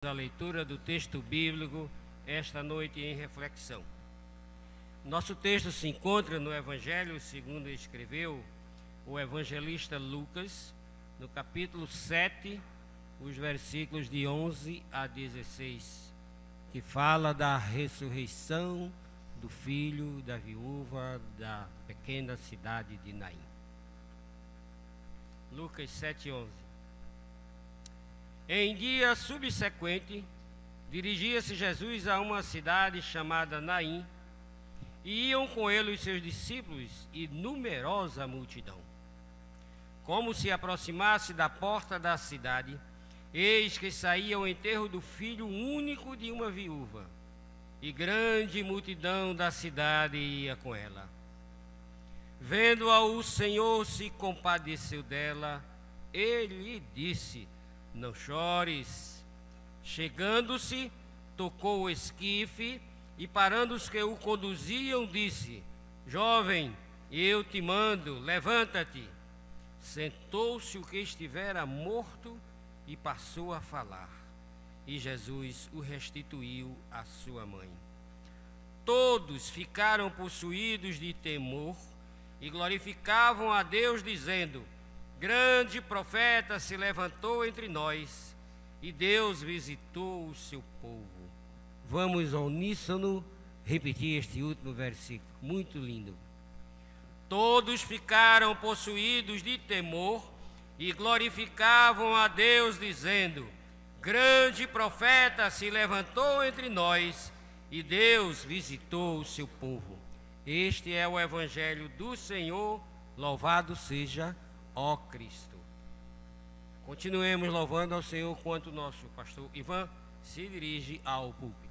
A leitura do texto bíblico esta noite em reflexão. Nosso texto se encontra no Evangelho segundo escreveu o evangelista Lucas, no capítulo 7, os versículos de 11 a 16, que fala da ressurreição do filho da viúva da pequena cidade de Naim. Lucas 7:11. Em dia subsequente, dirigia-se Jesus a uma cidade chamada Naim, e iam com ele os seus discípulos e numerosa multidão. Como se aproximasse da porta da cidade, eis que saía o enterro do filho único de uma viúva, e grande multidão da cidade ia com ela. Vendo-a, o Senhor se compadeceu dela, ele disse: não chores. Chegando-se, tocou o esquife e, parando os que o conduziam, disse: jovem, eu te mando, levanta-te. Sentou-se o que estivera morto e passou a falar. E Jesus o restituiu à sua mãe. Todos ficaram possuídos de temor e glorificavam a Deus, dizendo: grande profeta se levantou entre nós, e Deus visitou o seu povo. Vamos ao uníssono repetir este último versículo, muito lindo. Todos ficaram possuídos de temor e glorificavam a Deus, dizendo: grande profeta se levantou entre nós, e Deus visitou o seu povo. Este é o evangelho do Senhor, louvado seja ó Cristo. Continuemos louvando ao Senhor enquanto o nosso pastor Ivan se dirige ao púlpito.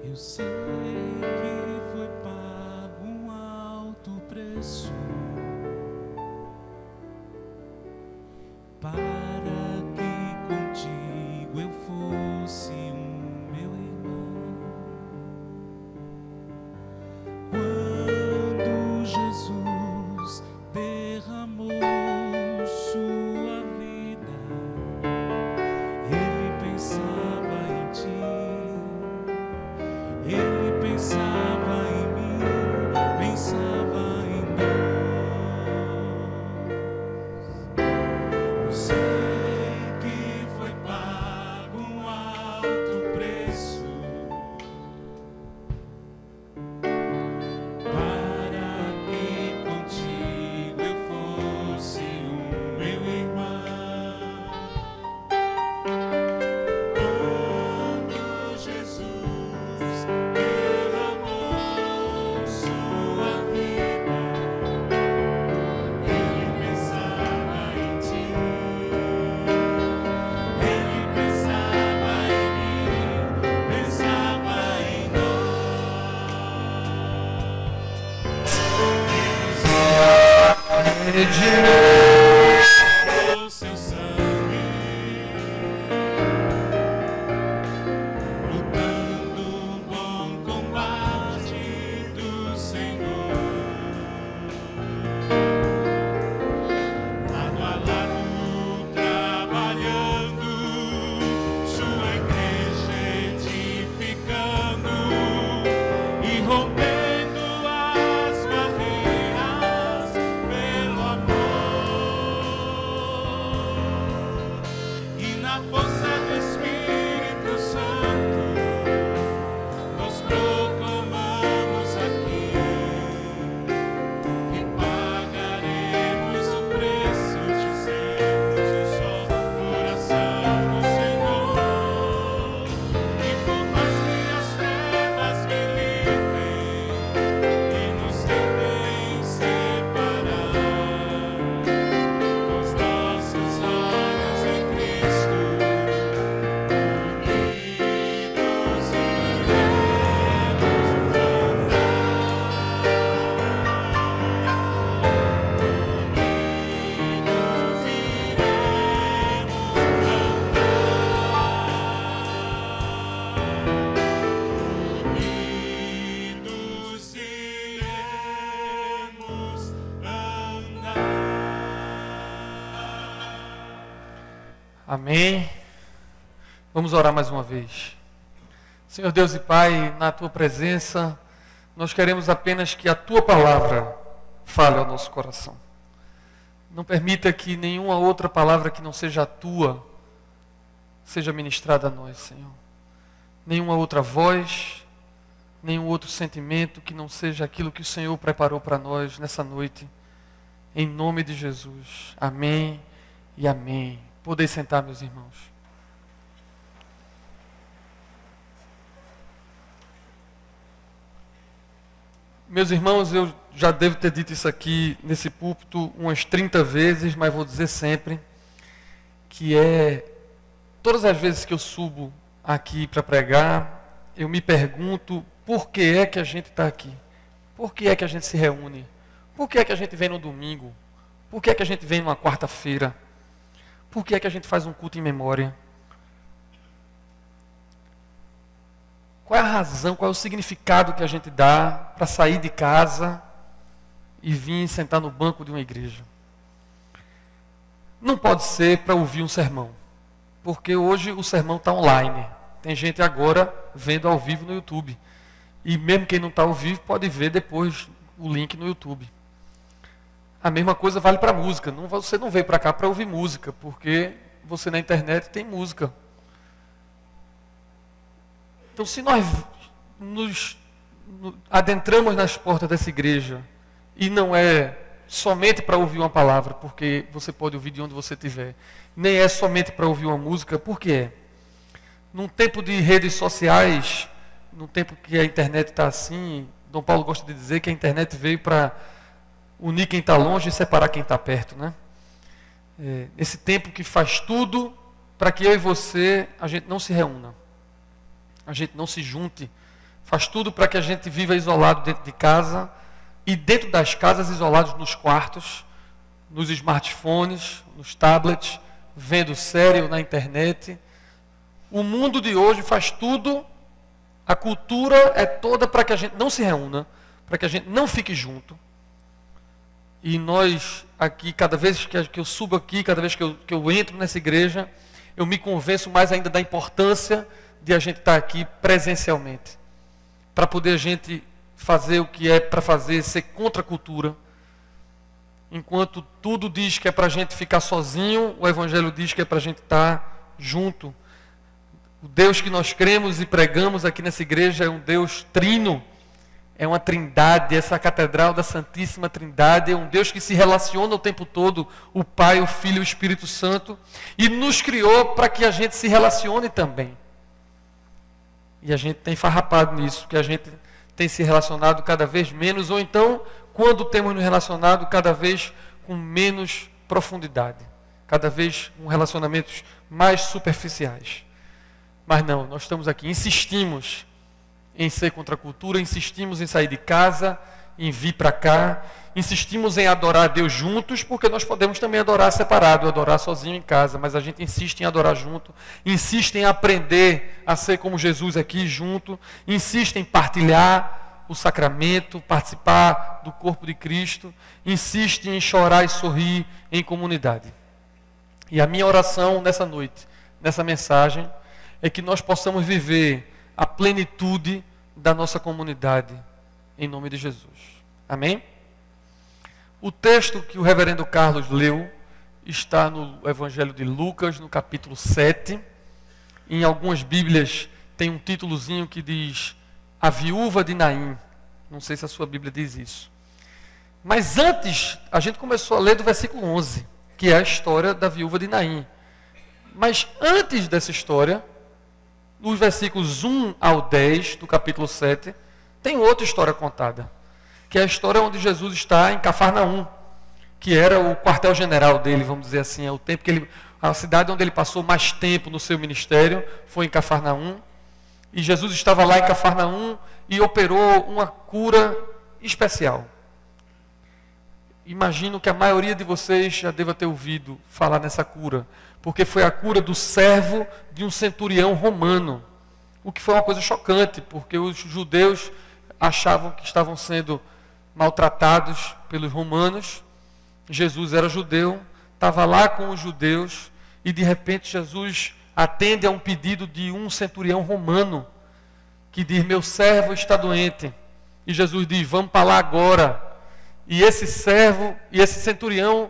Eu sei que foi pago um alto preço para que contigo eu fosse um meu irmão. Quando Jesus derramou sua vida, ele pensava em ti. Ele Amém. Vamos orar mais uma vez. Senhor Deus e Pai, na Tua presença, nós queremos apenas que a Tua palavra fale ao nosso coração. Não permita que nenhuma outra palavra que não seja a Tua seja ministrada a nós, Senhor. Nenhuma outra voz, nenhum outro sentimento que não seja aquilo que o Senhor preparou para nós nessa noite. Em nome de Jesus. Amém e amém. Podem sentar, meus irmãos. Meus irmãos, eu já devo ter dito isso aqui nesse púlpito umas 30 vezes, mas vou dizer sempre, que todas as vezes que eu subo aqui para pregar, eu me pergunto por que é que a gente está aqui? Por que é que a gente se reúne? Por que é que a gente vem no domingo? Por que é que a gente vem numa quarta-feira? Por que é que a gente faz um culto em memória? Qual é a razão, qual é o significado que a gente dá para sair de casa e vir sentar no banco de uma igreja? Não pode ser para ouvir um sermão, porque hoje o sermão está online. Tem gente agora vendo ao vivo no YouTube. E mesmo quem não está ao vivo pode ver depois o link no YouTube. A mesma coisa vale para a música. Você não veio para cá para ouvir música, porque você na internet tem música. Então, se nós nos adentramos nas portas dessa igreja, e não é somente para ouvir uma palavra, porque você pode ouvir de onde você estiver, nem é somente para ouvir uma música, por quê? Num tempo de redes sociais, num tempo que a internet está assim, Dom Paulo gosta de dizer que a internet veio para unir quem está longe e separar quem está perto, né? Esse tempo que faz tudo para que eu e você, a gente não se reúna, a gente não se junte, faz tudo para que a gente viva isolado dentro de casa e dentro das casas isolados nos quartos, nos smartphones, nos tablets, vendo série na internet. O mundo de hoje faz tudo, a cultura é toda para que a gente não se reúna, para que a gente não fique junto. E nós aqui, cada vez que eu subo aqui, cada vez que eu entro nessa igreja, eu me convenço mais ainda da importância de a gente estar aqui presencialmente. Para poder a gente fazer o que é para fazer, ser contra a cultura. Enquanto tudo diz que é para a gente ficar sozinho, o Evangelho diz que é para a gente estar junto. O Deus que nós cremos e pregamos aqui nessa igreja é um Deus trino. É uma trindade, essa catedral da Santíssima Trindade, é um Deus que se relaciona o tempo todo, o Pai, o Filho e o Espírito Santo, e nos criou para que a gente se relacione também. E a gente tem farrapado nisso, que a gente tem se relacionado cada vez menos, ou então, quando temos nos relacionado, cada vez com menos profundidade, cada vez com relacionamentos mais superficiais. Mas não, nós estamos aqui, insistimos em ser contra a cultura, insistimos em sair de casa, em vir para cá, insistimos em adorar a Deus juntos, porque nós podemos também adorar separado, adorar sozinho em casa, mas a gente insiste em adorar junto, insiste em aprender a ser como Jesus aqui junto, insiste em partilhar o sacramento, participar do corpo de Cristo, insiste em chorar e sorrir em comunidade. E a minha oração nessa noite, nessa mensagem, é que nós possamos viver a plenitude da nossa comunidade, em nome de Jesus. Amém? O texto que o reverendo Carlos leu está no Evangelho de Lucas, no capítulo 7. Em algumas Bíblias tem um títulozinho que diz A Viúva de Naim. Não sei se a sua Bíblia diz isso. Mas antes, a gente começou a ler do versículo 11, que é a história da viúva de Naim. Mas antes dessa história, nos versículos 1 ao 10 do capítulo 7, tem outra história contada, que é a história onde Jesus está em Cafarnaum, que era o quartel-general dele, vamos dizer assim, é o tempo que a cidade onde ele passou mais tempo no seu ministério foi em Cafarnaum, e Jesus estava lá em Cafarnaum e operou uma cura especial. Imagino que a maioria de vocês já deva ter ouvido falar nessa cura, porque foi a cura do servo de um centurião romano, o que foi uma coisa chocante, porque os judeus achavam que estavam sendo maltratados pelos romanos. Jesus era judeu, estava lá com os judeus, e de repente Jesus atende a um pedido de um centurião romano, que diz: meu servo está doente. E Jesus diz: vamos para lá agora. E esse centurião,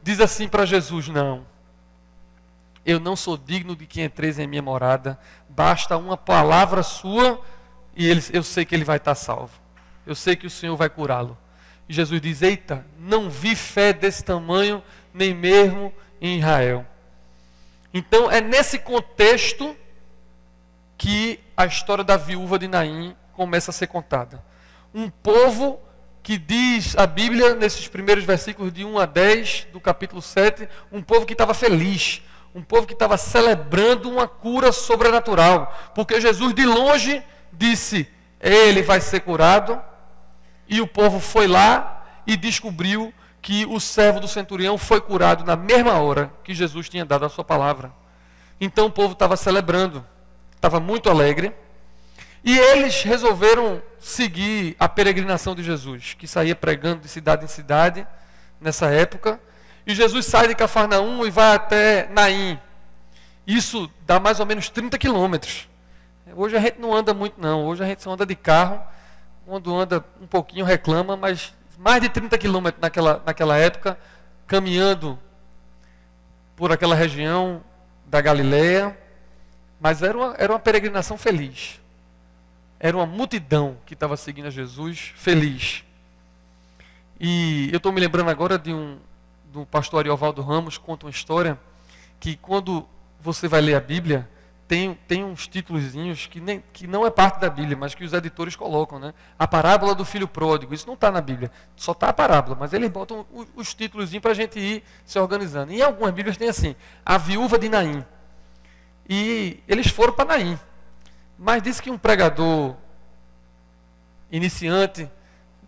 diz assim para Jesus: não, eu não sou digno de que entreis em minha morada, basta uma palavra sua e eu sei que ele vai estar salvo. Eu sei que o Senhor vai curá-lo. E Jesus diz: eita, não vi fé desse tamanho, nem mesmo em Israel. Então é nesse contexto que a história da viúva de Naim começa a ser contada. Um povo que diz a Bíblia, nesses primeiros versículos de 1 a 10 do capítulo 7, um povo que estava feliz, um povo que estava celebrando uma cura sobrenatural, porque Jesus de longe disse: ele vai ser curado, e o povo foi lá e descobriu que o servo do centurião foi curado na mesma hora que Jesus tinha dado a sua palavra. Então o povo estava celebrando, estava muito alegre, e eles resolveram seguir a peregrinação de Jesus, que saía pregando de cidade em cidade nessa época. E Jesus sai de Cafarnaum e vai até Naim. Isso dá mais ou menos 30 quilômetros. Hoje a gente não anda muito não, hoje a gente só anda de carro. Quando anda um pouquinho reclama, mas mais de 30 quilômetros naquela época, caminhando por aquela região da Galileia. Mas era uma peregrinação feliz. Era uma multidão que estava seguindo a Jesus, feliz. E eu estou me lembrando agora do pastor Ariovaldo Ramos, conta uma história, que quando você vai ler a Bíblia, tem uns títulozinhos que não é parte da Bíblia, mas que os editores colocam, né? A parábola do filho pródigo, isso não está na Bíblia, só está a parábola, mas eles botam os títulozinhos para a gente ir se organizando. E em algumas Bíblias tem assim, a viúva de Naim. E eles foram para Naim. Mas disse que um pregador iniciante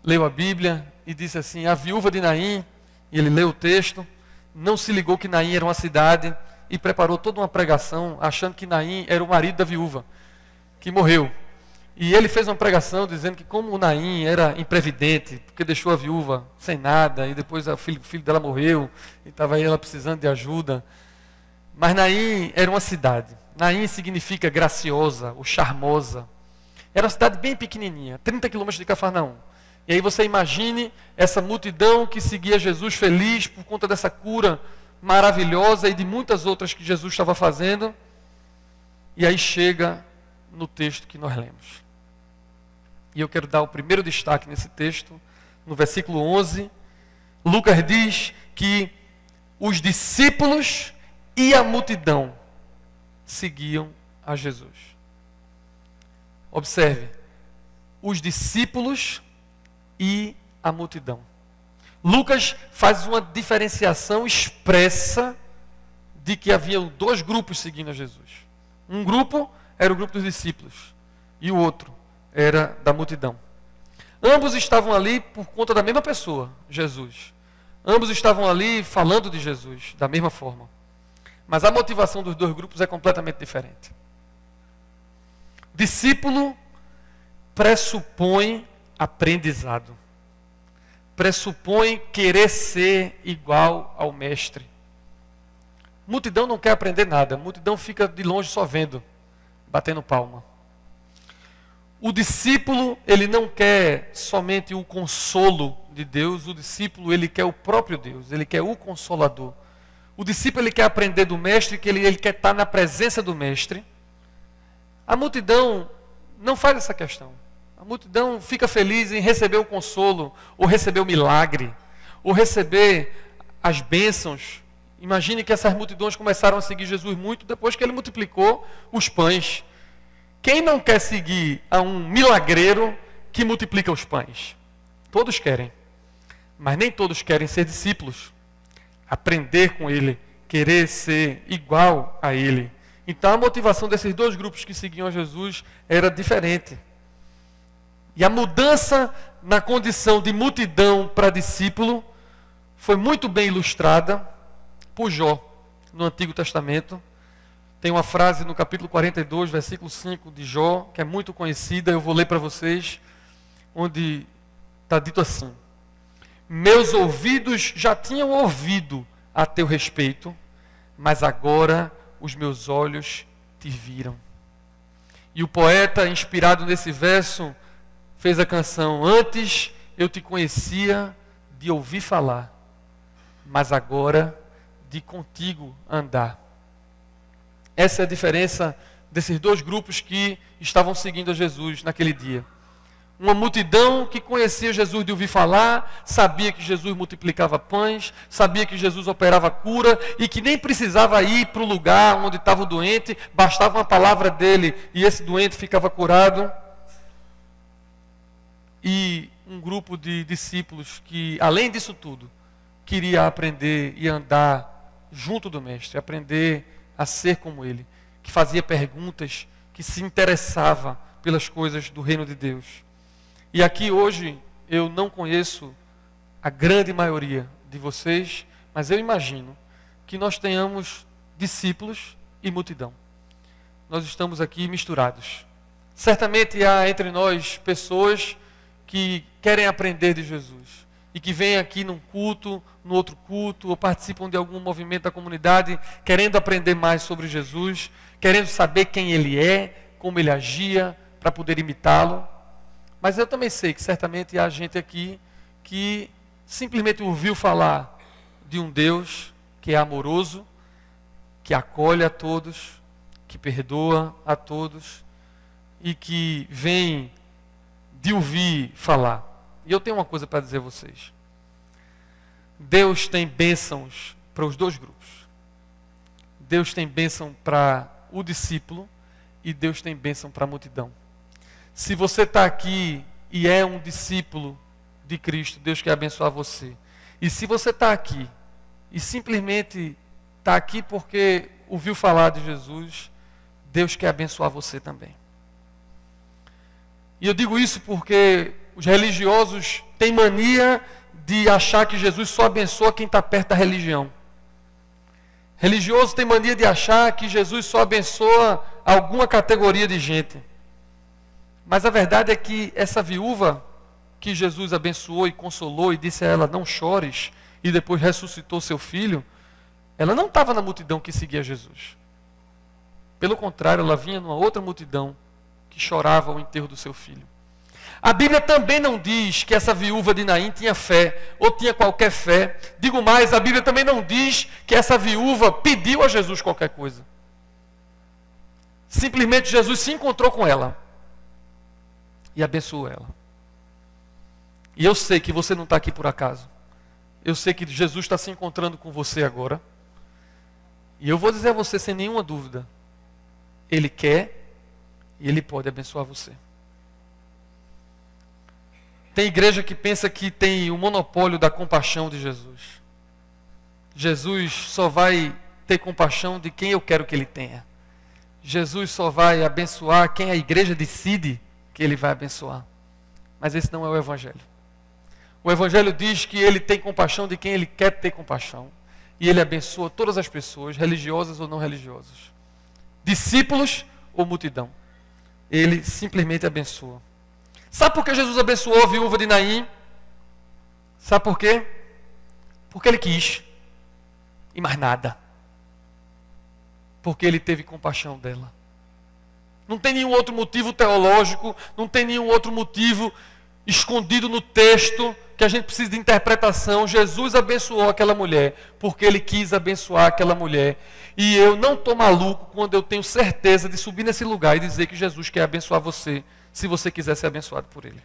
leu a Bíblia e disse assim: a viúva de Naim, e ele leu o texto, não se ligou que Naim era uma cidade e preparou toda uma pregação achando que Naim era o marido da viúva, que morreu. E ele fez uma pregação dizendo que como o Naim era imprevidente, porque deixou a viúva sem nada, e depois o filho dela morreu, e estava ela precisando de ajuda. Mas Naim era uma cidade. Naim significa graciosa ou charmosa. Era uma cidade bem pequenininha, 30 quilômetros de Cafarnaum. E aí você imagine essa multidão que seguia Jesus feliz por conta dessa cura maravilhosa e de muitas outras que Jesus estava fazendo. E aí chega no texto que nós lemos. E eu quero dar o primeiro destaque nesse texto, no versículo 11. Lucas diz que os discípulos e a multidão seguiam a Jesus. Observe, os discípulos e a multidão. Lucas faz uma diferenciação expressa de que havia dois grupos seguindo a Jesus. Um grupo era o grupo dos discípulos e o outro era da multidão. Ambos estavam ali por conta da mesma pessoa, Jesus. Ambos estavam ali falando de Jesus da mesma forma. Mas a motivação dos dois grupos é completamente diferente. Discípulo pressupõe aprendizado. Pressupõe querer ser igual ao mestre. Multidão não quer aprender nada. Multidão fica de longe só vendo, batendo palma. O discípulo, ele não quer somente o consolo de Deus. O discípulo, ele quer o próprio Deus. Ele quer o Consolador. O discípulo, ele quer aprender do mestre, que ele quer estar na presença do mestre. A multidão não faz essa questão. A multidão fica feliz em receber o consolo, ou receber o milagre, ou receber as bênçãos. Imagine que essas multidões começaram a seguir Jesus muito depois que ele multiplicou os pães. Quem não quer seguir a um milagreiro que multiplica os pães? Todos querem, mas nem todos querem ser discípulos. Aprender com ele, querer ser igual a ele. Então a motivação desses dois grupos que seguiam a Jesus era diferente. E a mudança na condição de multidão para discípulo foi muito bem ilustrada por Jó, no Antigo Testamento. Tem uma frase no capítulo 42, versículo 5 de Jó, que é muito conhecida, eu vou ler para vocês, onde está dito assim: meus ouvidos já tinham ouvido a teu respeito, mas agora os meus olhos te viram. E o poeta, inspirado nesse verso, fez a canção: antes eu te conhecia de ouvir falar, mas agora de contigo andar. Essa é a diferença desses dois grupos que estavam seguindo a Jesus naquele dia. Uma multidão que conhecia Jesus de ouvir falar, sabia que Jesus multiplicava pães, sabia que Jesus operava cura e que nem precisava ir para o lugar onde estava o doente, bastava uma palavra dele e esse doente ficava curado. E um grupo de discípulos que, além disso tudo, queria aprender e andar junto do Mestre, aprender a ser como ele, que fazia perguntas, que se interessava pelas coisas do reino de Deus. E aqui hoje eu não conheço a grande maioria de vocês, mas eu imagino que nós tenhamos discípulos e multidão. Nós estamos aqui misturados. Certamente há entre nós pessoas que querem aprender de Jesus e que vêm aqui num culto, no outro culto, ou participam de algum movimento da comunidade, querendo aprender mais sobre Jesus, querendo saber quem ele é, como ele agia, para poder imitá-lo. Mas eu também sei que certamente há gente aqui que simplesmente ouviu falar de um Deus que é amoroso, que acolhe a todos, que perdoa a todos e que vem de ouvir falar. E eu tenho uma coisa para dizer a vocês. Deus tem bênçãos para os dois grupos. Deus tem bênção para o discípulo e Deus tem bênção para a multidão. Se você está aqui e é um discípulo de Cristo, Deus quer abençoar você. E se você está aqui e simplesmente está aqui porque ouviu falar de Jesus, Deus quer abençoar você também. E eu digo isso porque os religiosos têm mania de achar que Jesus só abençoa quem está perto da religião. Religioso tem mania de achar que Jesus só abençoa alguma categoria de gente. Mas a verdade é que essa viúva que Jesus abençoou e consolou e disse a ela: não chores, e depois ressuscitou seu filho, ela não estava na multidão que seguia Jesus. Pelo contrário, ela vinha numa outra multidão que chorava o enterro do seu filho. A Bíblia também não diz que essa viúva de Naim tinha fé, ou tinha qualquer fé. Digo mais, a Bíblia também não diz que essa viúva pediu a Jesus qualquer coisa. Simplesmente Jesus se encontrou com ela e abençoou ela. E eu sei que você não está aqui por acaso. Eu sei que Jesus está se encontrando com você agora. E eu vou dizer a você sem nenhuma dúvida: Ele quer e Ele pode abençoar você. Tem igreja que pensa que tem o monopólio da compaixão de Jesus. Jesus só vai ter compaixão de quem eu quero que Ele tenha. Jesus só vai abençoar quem a igreja decide que Ele vai abençoar. Mas esse não é o Evangelho. O Evangelho diz que Ele tem compaixão de quem Ele quer ter compaixão. E Ele abençoa todas as pessoas, religiosas ou não religiosas. Discípulos ou multidão. Ele simplesmente abençoa. Sabe por que Jesus abençoou a viúva de Naim? Sabe por quê? Porque Ele quis. E mais nada. Porque Ele teve compaixão dela. Não tem nenhum outro motivo teológico, não tem nenhum outro motivo escondido no texto que a gente precisa de interpretação. Jesus abençoou aquela mulher porque Ele quis abençoar aquela mulher. E eu não estou maluco quando eu tenho certeza de subir nesse lugar e dizer que Jesus quer abençoar você, se você quiser ser abençoado por Ele.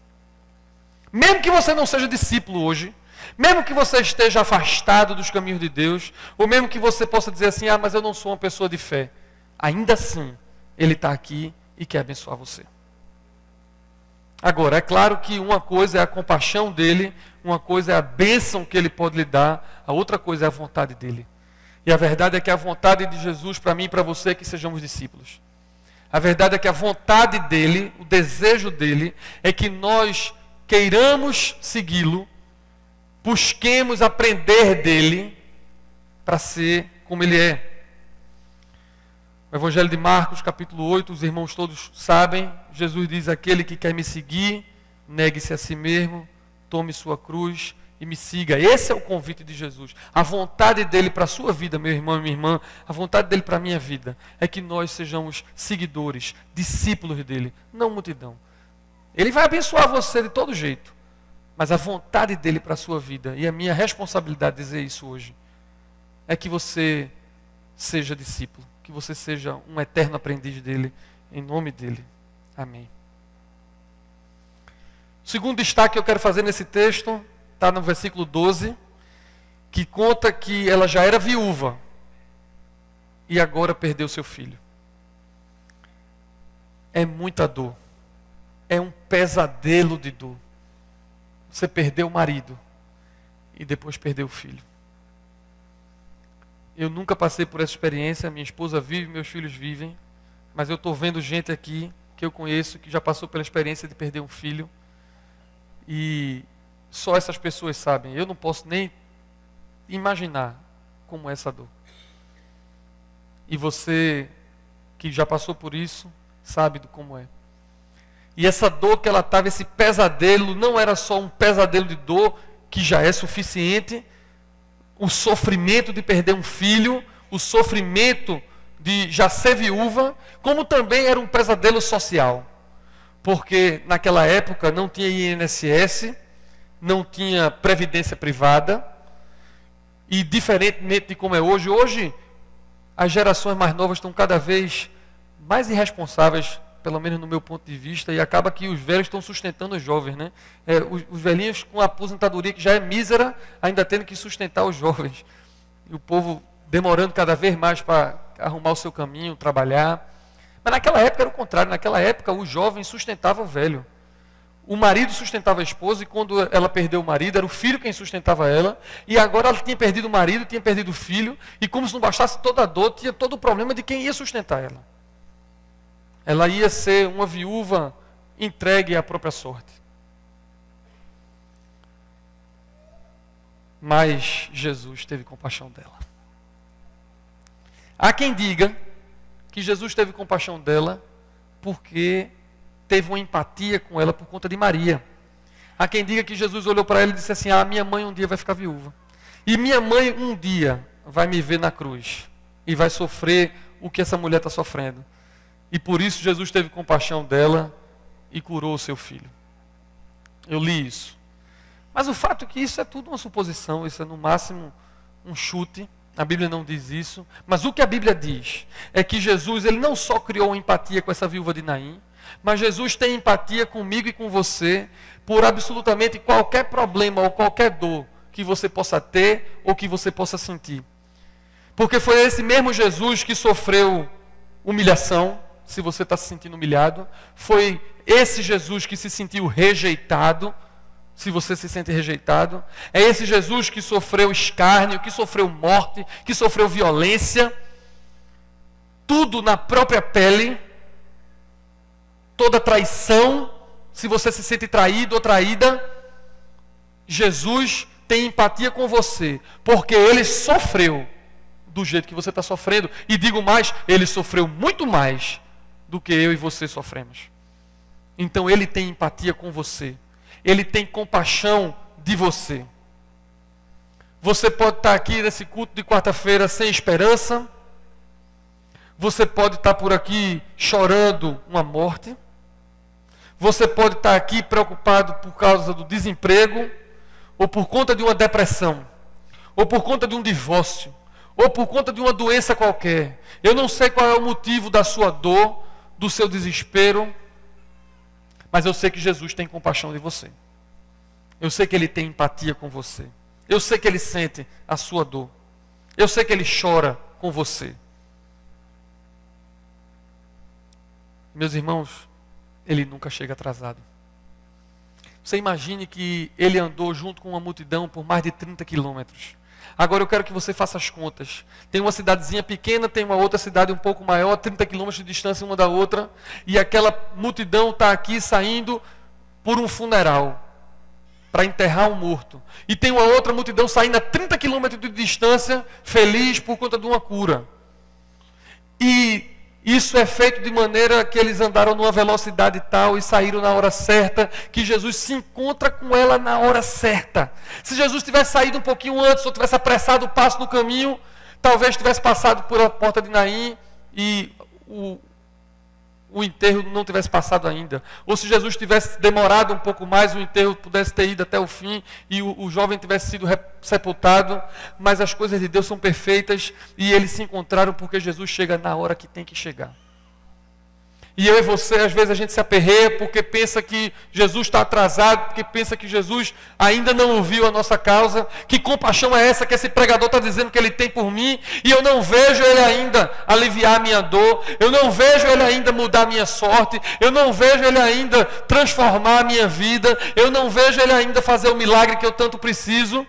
Mesmo que você não seja discípulo hoje, mesmo que você esteja afastado dos caminhos de Deus, ou mesmo que você possa dizer assim: mas eu não sou uma pessoa de fé, ainda assim Ele está aqui e quer abençoar você. Agora, é claro que uma coisa é a compaixão dEle, uma coisa é a bênção que Ele pode lhe dar, a outra coisa é a vontade dEle. E a verdade é que a vontade de Jesus para mim e para você é que sejamos discípulos. A verdade é que a vontade dEle, o desejo dEle, é que nós queiramos segui-lo, busquemos aprender dEle para ser como Ele é. O Evangelho de Marcos, capítulo 8, os irmãos todos sabem, Jesus diz: aquele que quer me seguir, negue-se a si mesmo, tome sua cruz e me siga. Esse é o convite de Jesus. A vontade dele para a sua vida, meu irmão e minha irmã, a vontade dele para a minha vida, é que nós sejamos seguidores, discípulos dele, não multidão. Ele vai abençoar você de todo jeito, mas a vontade dele para a sua vida, e a minha responsabilidade de dizer isso hoje, é que você seja discípulo, que você seja um eterno aprendiz dele, em nome dele. Amém. O segundo destaque que eu quero fazer nesse texto está no versículo 12, que conta que ela já era viúva e agora perdeu seu filho. É muita dor. É um pesadelo de dor. Você perdeu o marido e depois perdeu o filho. Eu nunca passei por essa experiência, minha esposa vive, meus filhos vivem, mas eu estou vendo gente aqui que eu conheço que já passou pela experiência de perder um filho e só essas pessoas sabem. Eu não posso nem imaginar como é essa dor. E você que já passou por isso, sabe do como é. E essa dor que ela estava, esse pesadelo, não era só um pesadelo de dor, que já é suficiente. O sofrimento de perder um filho, o sofrimento de já ser viúva, como também era um pesadelo social. Porque naquela época não tinha INSS, não tinha previdência privada, e diferentemente de como é hoje, hoje as gerações mais novas estão cada vez mais irresponsáveis, pelo menos no meu ponto de vista, e acaba que os velhos estão sustentando os jovens, né? Os velhinhos com a aposentadoria que já é mísera, ainda tendo que sustentar os jovens. E o povo demorando cada vez mais para arrumar o seu caminho, trabalhar. Mas naquela época era o contrário, naquela época o jovem sustentava o velho. O marido sustentava a esposa, e quando ela perdeu o marido, era o filho quem sustentava ela, e agora ela tinha perdido o marido, tinha perdido o filho, e como se não bastasse toda a dor, tinha todo o problema de quem ia sustentar ela. Ela ia ser uma viúva entregue à própria sorte. Mas Jesus teve compaixão dela. Há quem diga que Jesus teve compaixão dela porque teve uma empatia com ela por conta de Maria. Há quem diga que Jesus olhou para ela e disse assim: minha mãe um dia vai ficar viúva. E minha mãe um dia vai me ver na cruz. E vai sofrer o que essa mulher está sofrendo. E por isso Jesus teve compaixão dela e curou o seu filho. Eu li isso. Mas o fato é que isso é tudo uma suposição, isso é no máximo um chute. A Bíblia não diz isso. Mas o que a Bíblia diz é que Jesus, ele não só criou uma empatia com essa viúva de Naim, mas Jesus tem empatia comigo e com você por absolutamente qualquer problema ou qualquer dor que você possa ter ou que você possa sentir. Porque foi esse mesmo Jesus que sofreu humilhação, se você está se sentindo humilhado. Foi esse Jesus que se sentiu rejeitado, se você se sente rejeitado. É esse Jesus que sofreu escárnio, que sofreu morte, que sofreu violência. Tudo na própria pele. Toda traição, se você se sente traído ou traída, Jesus tem empatia com você, porque ele sofreu do jeito que você está sofrendo. E digo mais, ele sofreu muito mais do que eu e você sofremos. Então ele tem empatia com você. Ele tem compaixão de você. Você pode estar aqui nesse culto de quarta-feira sem esperança. Você pode estar por aqui chorando uma morte. Você pode estar aqui preocupado por causa do desemprego, ou por conta de uma depressão, ou por conta de um divórcio, ou por conta de uma doença qualquer. Eu não sei qual é o motivo da sua dor, do seu desespero, mas eu sei que Jesus tem compaixão de você. Eu sei que ele tem empatia com você. Eu sei que ele sente a sua dor. Eu sei que ele chora com você. Meus irmãos, ele nunca chega atrasado. Você imagine que ele andou junto com uma multidão por mais de 30 quilômetros. Agora eu quero que você faça as contas. Tem uma cidadezinha pequena, tem uma outra cidade um pouco maior, 30 quilômetros de distância uma da outra, e aquela multidão está aqui saindo por um funeral, para enterrar um morto. E tem uma outra multidão saindo a 30 quilômetros de distância, feliz por conta de uma cura. E Isso é feito de maneira que eles andaram numa velocidade tal e saíram na hora certa, que Jesus se encontra com ela na hora certa. Se Jesus tivesse saído um pouquinho antes, ou tivesse apressado o passo no caminho, talvez tivesse passado por a porta de Naim e o enterro não tivesse passado ainda. Ou se Jesus tivesse demorado um pouco mais, o enterro pudesse ter ido até o fim e o jovem tivesse sido sepultado. Mas as coisas de Deus são perfeitas e eles se encontraram porque Jesus chega na hora que tem que chegar. E eu e você, às vezes a gente se aperreia porque pensa que Jesus está atrasado, porque pensa que Jesus ainda não ouviu a nossa causa. Que compaixão é essa que esse pregador está dizendo que ele tem por mim e eu não vejo ele ainda aliviar a minha dor, eu não vejo ele ainda mudar a minha sorte, eu não vejo ele ainda transformar a minha vida, eu não vejo ele ainda fazer o milagre que eu tanto preciso.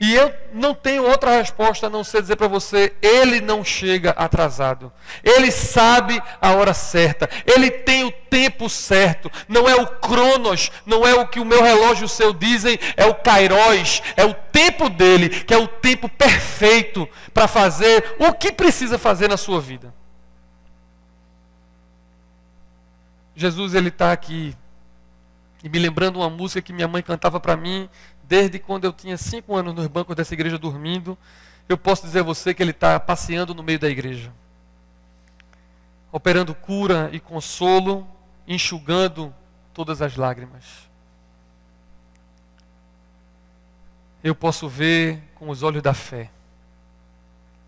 E eu não tenho outra resposta a não ser dizer para você, ele não chega atrasado. Ele sabe a hora certa. Ele tem o tempo certo. Não é o cronos, não é o que o meu relógio e o seu dizem, é o kairos, é o tempo dele, que é o tempo perfeito para fazer o que precisa fazer na sua vida. Jesus, ele está aqui, e me lembrando uma música que minha mãe cantava para mim, desde quando eu tinha 5 anos nos bancos dessa igreja dormindo. Eu posso dizer a você que ele está passeando no meio da igreja, operando cura e consolo, enxugando todas as lágrimas. Eu posso ver com os olhos da fé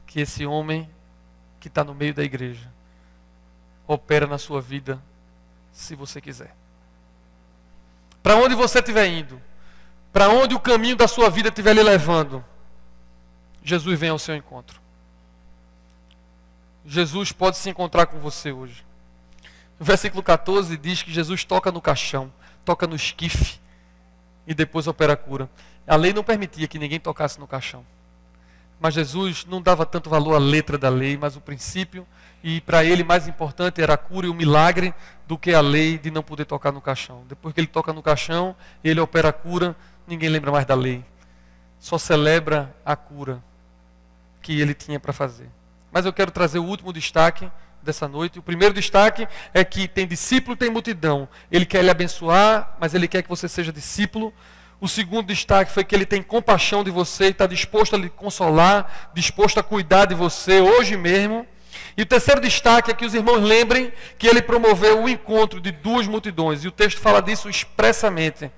que esse homem que está no meio da igreja opera na sua vida, se você quiser. Para onde você estiver indo, para onde o caminho da sua vida estiver lhe levando, Jesus vem ao seu encontro. Jesus pode se encontrar com você hoje. O versículo 14 diz que Jesus toca no caixão, toca no esquife e depois opera a cura. A lei não permitia que ninguém tocasse no caixão. Mas Jesus não dava tanto valor à letra da lei, mas o princípio, e para ele mais importante era a cura e o milagre do que a lei de não poder tocar no caixão. Depois que ele toca no caixão, ele opera a cura, ninguém lembra mais da lei. Só celebra a cura que ele tinha para fazer. Mas eu quero trazer o último destaque dessa noite. O primeiro destaque é que tem discípulo, tem multidão. Ele quer lhe abençoar, mas ele quer que você seja discípulo. O segundo destaque foi que ele tem compaixão de você e está disposto a lhe consolar, disposto a cuidar de você hoje mesmo. E o terceiro destaque é que os irmãos lembrem que ele promoveu o encontro de 2 multidões. E o texto fala disso expressamente.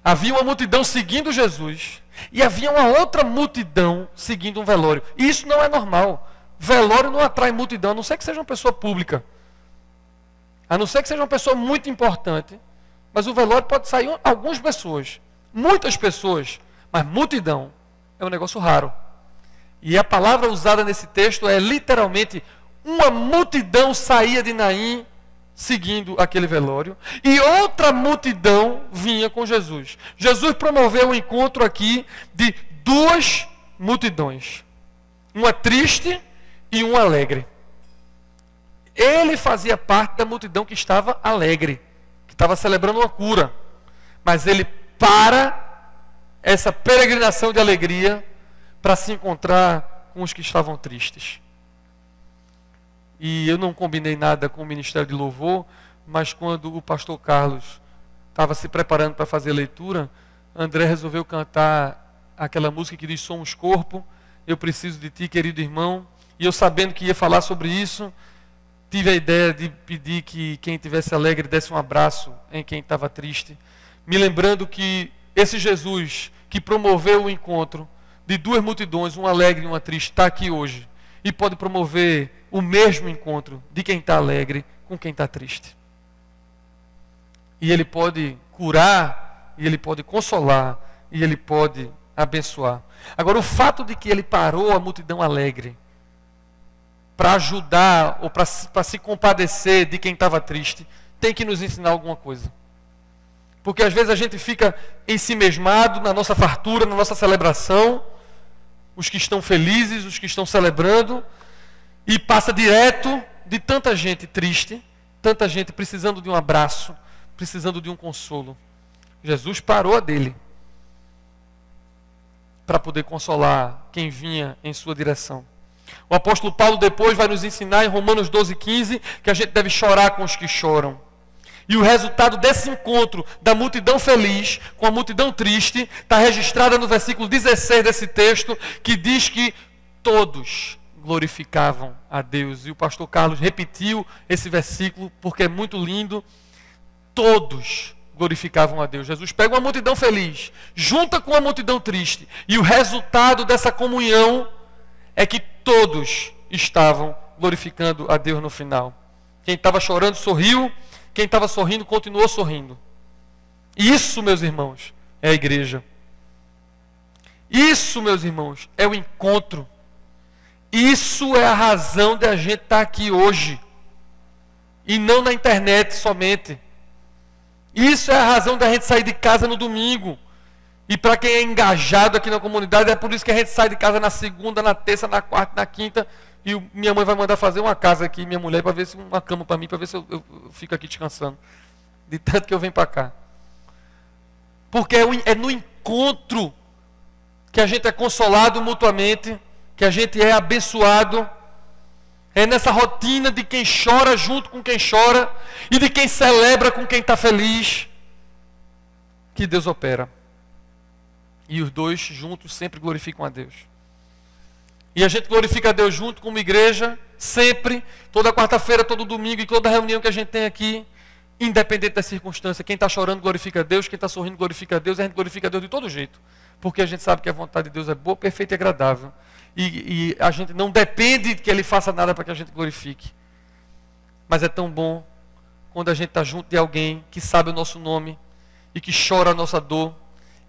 Havia uma multidão seguindo Jesus e havia uma outra multidão seguindo um velório. E isso não é normal. Velório não atrai multidão, a não ser que seja uma pessoa pública. A não ser que seja uma pessoa muito importante. Mas o velório pode sair algumas pessoas, muitas pessoas, mas multidão é um negócio raro. E a palavra usada nesse texto é literalmente uma multidão saía de Naim seguindo aquele velório e outra multidão vinha com Jesus. Jesus promoveu um encontro aqui de 2 multidões, uma triste e uma alegre. Ele fazia parte da multidão que estava alegre, que estava celebrando uma cura, mas ele para essa peregrinação de alegria para se encontrar com os que estavam tristes. E eu não combinei nada com o Ministério de Louvor, mas quando o pastor Carlos estava se preparando para fazer a leitura, André resolveu cantar aquela música que diz: somos corpo, eu preciso de ti, querido irmão. E eu, sabendo que ia falar sobre isso, tive a ideia de pedir que quem estivesse alegre desse um abraço em quem estava triste, me lembrando que esse Jesus que promoveu o encontro de 2 multidões, uma alegre e uma triste, está aqui hoje e pode promover o mesmo encontro de quem está alegre com quem está triste. E ele pode curar, e ele pode consolar, e ele pode abençoar. Agora, o fato de que ele parou a multidão alegre para ajudar ou para se compadecer de quem estava triste, tem que nos ensinar alguma coisa. Porque às vezes a gente fica ensimesmado na nossa fartura, na nossa celebração, os que estão felizes, os que estão celebrando, e passa direto de tanta gente triste, tanta gente precisando de um abraço, precisando de um consolo. Jesus parou a dele para poder consolar quem vinha em sua direção. O apóstolo Paulo depois vai nos ensinar em Romanos 12:15 que a gente deve chorar com os que choram. E o resultado desse encontro da multidão feliz com a multidão triste está registrado no versículo 16 desse texto, que diz que todos glorificavam a Deus. E o pastor Carlos repetiu esse versículo porque é muito lindo. Todos glorificavam a Deus. Jesus pega uma multidão feliz, junta com uma multidão triste, e o resultado dessa comunhão é que todos estavam glorificando a Deus no final. Quem estava chorando sorriu, quem estava sorrindo continuou sorrindo. Isso, meus irmãos, é a igreja. Isso, meus irmãos, é o encontro. Isso é a razão de a gente estar aqui hoje. E não na internet somente. Isso é a razão da gente sair de casa no domingo. E para quem é engajado aqui na comunidade, é por isso que a gente sai de casa na segunda, na terça, na quarta, na quinta. E minha mãe vai mandar fazer uma casa aqui, minha mulher, para ver se uma cama para mim, para ver se eu fico aqui descansando. De tanto que eu venho para cá. Porque é no encontro que a gente é consolado mutuamente, que a gente é abençoado. É nessa rotina de quem chora junto com quem chora e de quem celebra com quem está feliz que Deus opera. E os dois juntos sempre glorificam a Deus. E a gente glorifica a Deus junto como igreja, sempre, toda quarta-feira, todo domingo e toda reunião que a gente tem aqui, independente da circunstância. Quem está chorando glorifica a Deus, quem está sorrindo glorifica a Deus, e a gente glorifica a Deus de todo jeito. Porque a gente sabe que a vontade de Deus é boa, perfeita e agradável. E a gente não depende de que Ele faça nada para que a gente glorifique. Mas é tão bom quando a gente está junto de alguém que sabe o nosso nome e que chora a nossa dor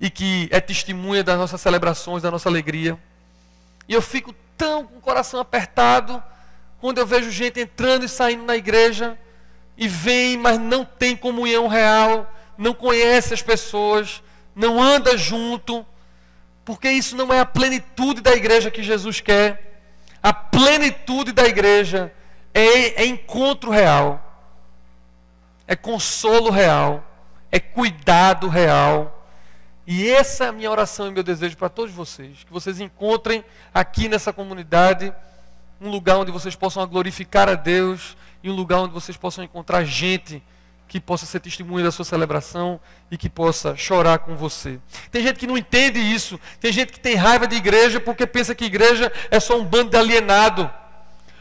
e que é testemunha das nossas celebrações, da nossa alegria. E eu fico tão com o coração apertado quando eu vejo gente entrando e saindo na igreja e vem, mas não tem comunhão real, não conhece as pessoas, não anda junto, porque isso não é a plenitude da igreja que Jesus quer. A plenitude da igreja é encontro real, é consolo real, é cuidado real. E essa é a minha oração e meu desejo para todos vocês, que vocês encontrem aqui nessa comunidade um lugar onde vocês possam glorificar a Deus e um lugar onde vocês possam encontrar gente que possa ser testemunha da sua celebração e que possa chorar com você. Tem gente que não entende isso, tem gente que tem raiva de igreja porque pensa que igreja é só um bando de alienado.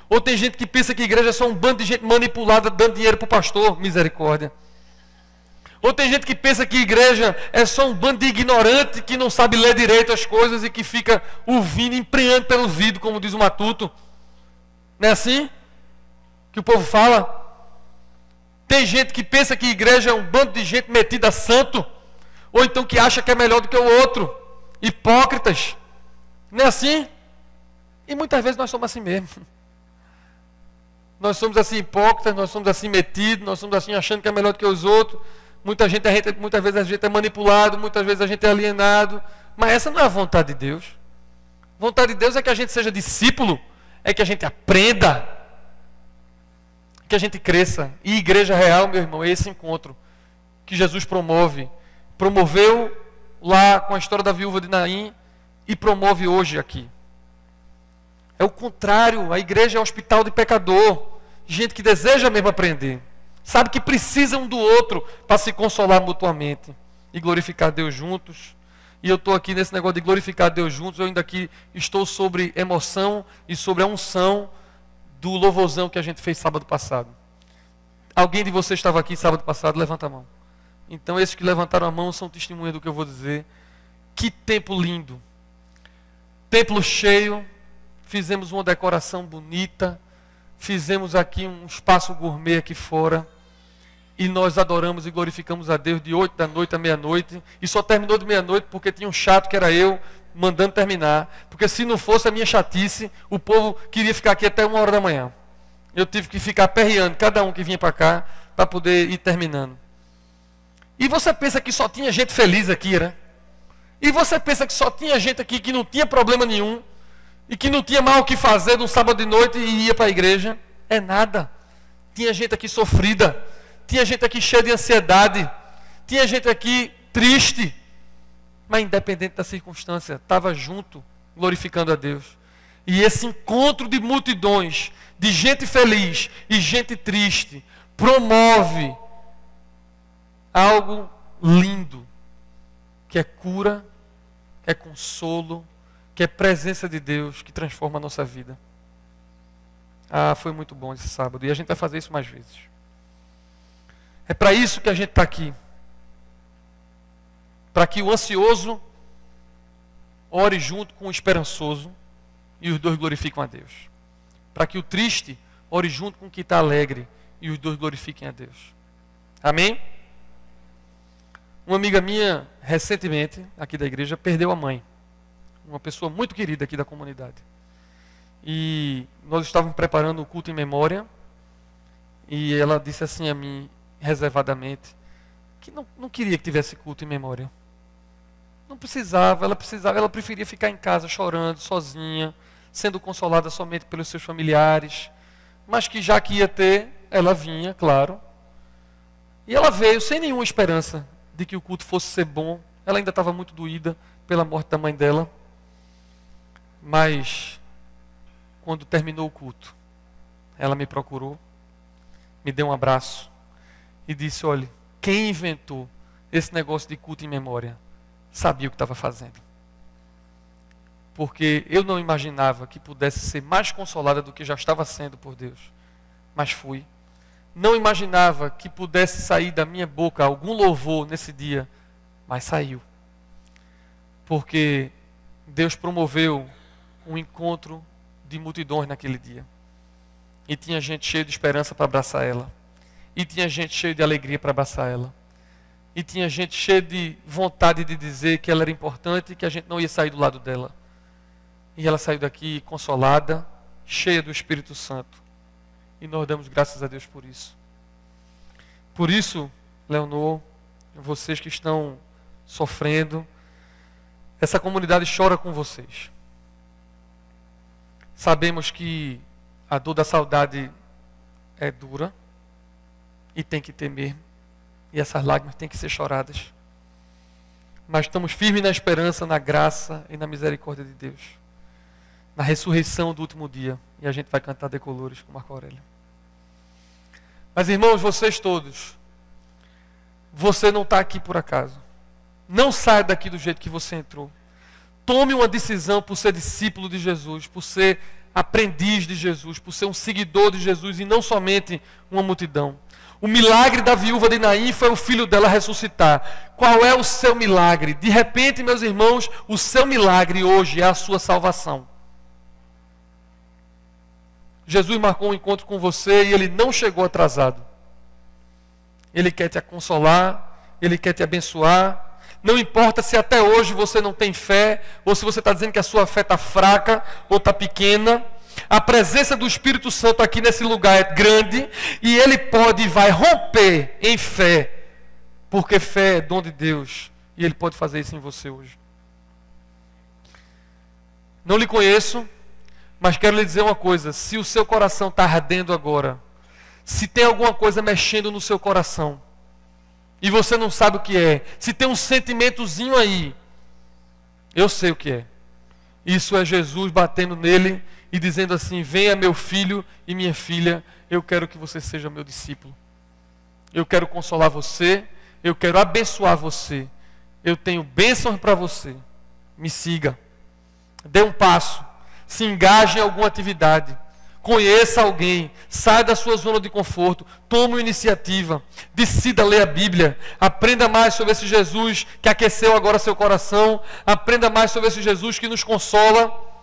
Ou tem gente que pensa que igreja é só um bando de gente manipulada dando dinheiro para o pastor, misericórdia. Ou tem gente que pensa que igreja é só um bando de ignorante que não sabe ler direito as coisas e que fica ouvindo, empreendendo pelo ouvido, como diz o Matuto. Não é assim que o povo fala? Tem gente que pensa que igreja é um bando de gente metida a santo, ou então que acha que é melhor do que o outro. Hipócritas. Não é assim? E muitas vezes nós somos assim mesmo. Nós somos assim hipócritas, nós somos assim metidos, nós somos assim achando que é melhor do que os outros. Muitas vezes a gente é manipulado, muitas vezes a gente é alienado. Mas essa não é a vontade de Deus. A vontade de Deus é que a gente seja discípulo, é que a gente aprenda, que a gente cresça. E igreja real, meu irmão, é esse encontro que Jesus promove. Promoveu lá com a história da viúva de Naim e promove hoje aqui. É o contrário, a igreja é um hospital de pecador, gente que deseja mesmo aprender. Sabe que precisam um do outro para se consolar mutuamente e glorificar Deus juntos. E eu estou aqui nesse negócio de glorificar Deus juntos, eu ainda aqui estou sobre emoção e sobre a unção do louvorzão que a gente fez sábado passado. Alguém de vocês estava aqui sábado passado? Levanta a mão. Então esses que levantaram a mão são testemunhas do que eu vou dizer. Que tempo lindo. Templo cheio, fizemos uma decoração bonita, fizemos aqui um espaço gourmet aqui fora. E nós adoramos e glorificamos a Deus de 8 da noite à meia-noite. E só terminou de meia-noite porque tinha um chato que era eu mandando terminar. Porque se não fosse a minha chatice, o povo queria ficar aqui até 1 hora da manhã. Eu tive que ficar aperreando cada um que vinha para cá para poder ir terminando. E você pensa que só tinha gente feliz aqui, né? E você pensa que só tinha gente aqui que não tinha problema nenhum e que não tinha mal o que fazer num sábado de noite e ia para a igreja? É nada. Tinha gente aqui sofrida. Tinha gente aqui cheia de ansiedade. Tinha gente aqui triste. Mas independente da circunstância, estava junto, glorificando a Deus. E esse encontro de multidões, de gente feliz e gente triste, promove algo lindo, que é cura, que é consolo, que é presença de Deus, que transforma a nossa vida. Ah, foi muito bom esse sábado, e a gente vai fazer isso mais vezes. É para isso que a gente está aqui. Para que o ansioso ore junto com o esperançoso e os dois glorificam a Deus. Para que o triste ore junto com o que está alegre e os dois glorifiquem a Deus. Amém? Uma amiga minha, recentemente, aqui da igreja, perdeu a mãe. Uma pessoa muito querida aqui da comunidade. E nós estávamos preparando o culto em memória. E ela disse assim a mim, reservadamente, que não queria que tivesse culto em memória. Não precisava, ela preferia ficar em casa chorando, sozinha, sendo consolada somente pelos seus familiares. Mas que já que ia ter, ela vinha, claro. E ela veio sem nenhuma esperança de que o culto fosse ser bom. Ela ainda estava muito doída pela morte da mãe dela. Mas, quando terminou o culto, ela me procurou, me deu um abraço e disse, olha, quem inventou esse negócio de culto em memória sabia o que estava fazendo. Porque eu não imaginava que pudesse ser mais consolada do que já estava sendo por Deus. Mas fui. Não imaginava que pudesse sair da minha boca algum louvor nesse dia. Mas saiu. Porque Deus promoveu um encontro de multidões naquele dia. E tinha gente cheia de esperança para abraçar ela. E tinha gente cheia de alegria para abraçar ela. E tinha gente cheia de vontade de dizer que ela era importante e que a gente não ia sair do lado dela. E ela saiu daqui consolada, cheia do Espírito Santo. E nós damos graças a Deus por isso. Por isso, Leonor, vocês que estão sofrendo, essa comunidade chora com vocês. Sabemos que a dor da saudade é dura e tem que ter mesmo. E essas lágrimas têm que ser choradas. Mas estamos firmes na esperança, na graça e na misericórdia de Deus. Na ressurreição do último dia. E a gente vai cantar Decolores com Marco Aurélio. Mas irmãos, vocês todos, você não está aqui por acaso. Não saia daqui do jeito que você entrou. Tome uma decisão por ser discípulo de Jesus, por ser aprendiz de Jesus, por ser um seguidor de Jesus e não somente uma multidão. O milagre da viúva de Naim foi o filho dela ressuscitar. Qual é o seu milagre? De repente, meus irmãos, o seu milagre hoje é a sua salvação. Jesus marcou um encontro com você e ele não chegou atrasado. Ele quer te consolar, ele quer te abençoar. Não importa se até hoje você não tem fé, ou se você está dizendo que a sua fé está fraca ou está pequena. A presença do Espírito Santo aqui nesse lugar é grande e ele pode e vai romper em fé, porque fé é dom de Deus e ele pode fazer isso em você hoje. Não lhe conheço, mas quero lhe dizer uma coisa: se o seu coração está ardendo agora, se tem alguma coisa mexendo no seu coração e você não sabe o que é, se tem um sentimentozinho aí, eu sei o que é. Isso é Jesus batendo nele e dizendo assim: venha meu filho e minha filha, eu quero que você seja meu discípulo. Eu quero consolar você, eu quero abençoar você. Eu tenho bênçãos para você. Me siga. Dê um passo. Se engaje em alguma atividade. Conheça alguém. Saia da sua zona de conforto. Tome uma iniciativa. Decida ler a Bíblia. Aprenda mais sobre esse Jesus que aqueceu agora seu coração. Aprenda mais sobre esse Jesus que nos consola.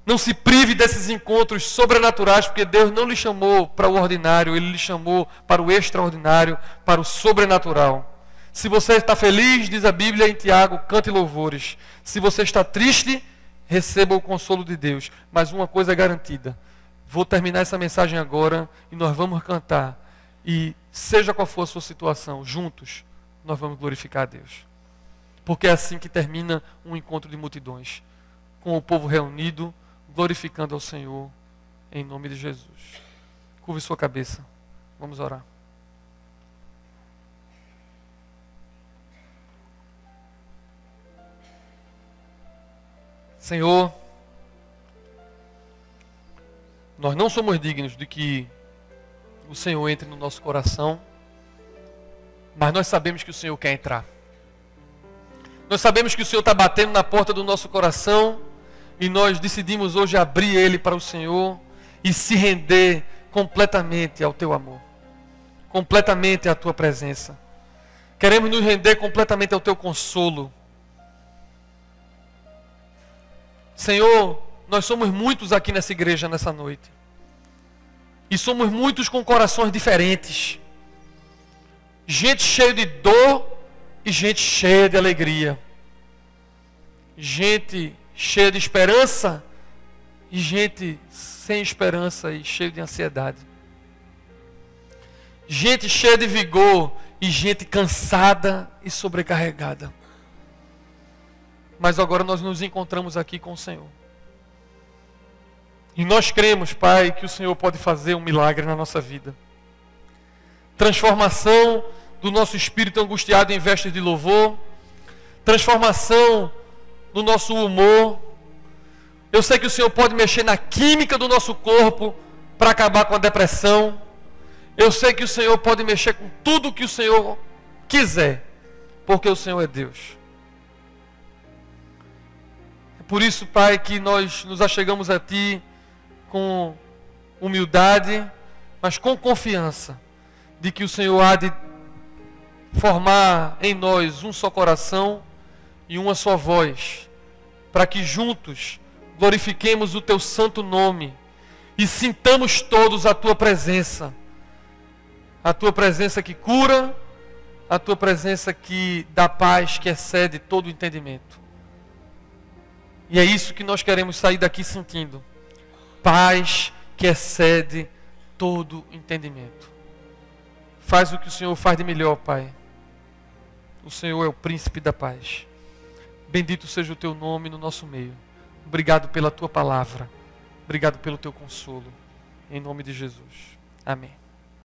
Não se prive desses encontros sobrenaturais, porque Deus não lhe chamou para o ordinário, Ele lhe chamou para o extraordinário, para o sobrenatural. Se você está feliz, diz a Bíblia em Tiago, cante louvores. Se você está triste, receba o consolo de Deus. Mas uma coisa é garantida: vou terminar essa mensagem agora e nós vamos cantar. E seja qual for a sua situação, juntos nós vamos glorificar a Deus. Porque é assim que termina um encontro de multidões, com o povo reunido, glorificando ao Senhor, em nome de Jesus. Curve sua cabeça. Vamos orar. Senhor, Nós não somos dignos de que o Senhor entre no nosso coração, mas nós sabemos que o Senhor quer entrar. Nós sabemos que o Senhor está batendo na porta do nosso coração e nós decidimos hoje abrir ele para o Senhor e se render completamente ao teu amor, completamente à tua presença. Queremos nos render completamente ao teu consolo. Senhor, nós somos muitos aqui nessa igreja nessa noite. E somos muitos com corações diferentes. Gente cheia de dor e gente cheia de alegria. Gente cheia de esperança e gente sem esperança e cheia de ansiedade. Gente cheia de vigor e gente cansada e sobrecarregada. Mas agora nós nos encontramos aqui com o Senhor. E nós cremos, Pai, que o Senhor pode fazer um milagre na nossa vida. Transformação do nosso espírito angustiado em vestes de louvor. Transformação no nosso humor. Eu sei que o Senhor pode mexer na química do nosso corpo para acabar com a depressão. Eu sei que o Senhor pode mexer com tudo o que o Senhor quiser, porque o Senhor é Deus. É por isso, Pai, que nós nos achegamos a Ti com humildade, mas com confiança de que o Senhor há de formar em nós um só coração e uma só voz, para que juntos glorifiquemos o Teu santo nome e sintamos todos a Tua presença. A Tua presença que cura, a Tua presença que dá paz, que excede todo o entendimento. E é isso que nós queremos sair daqui sentindo. Paz que excede todo entendimento. Faz o que o Senhor faz de melhor, Pai. O Senhor é o príncipe da paz. Bendito seja o Teu nome no nosso meio. Obrigado pela Tua palavra. Obrigado pelo Teu consolo. Em nome de Jesus. Amém.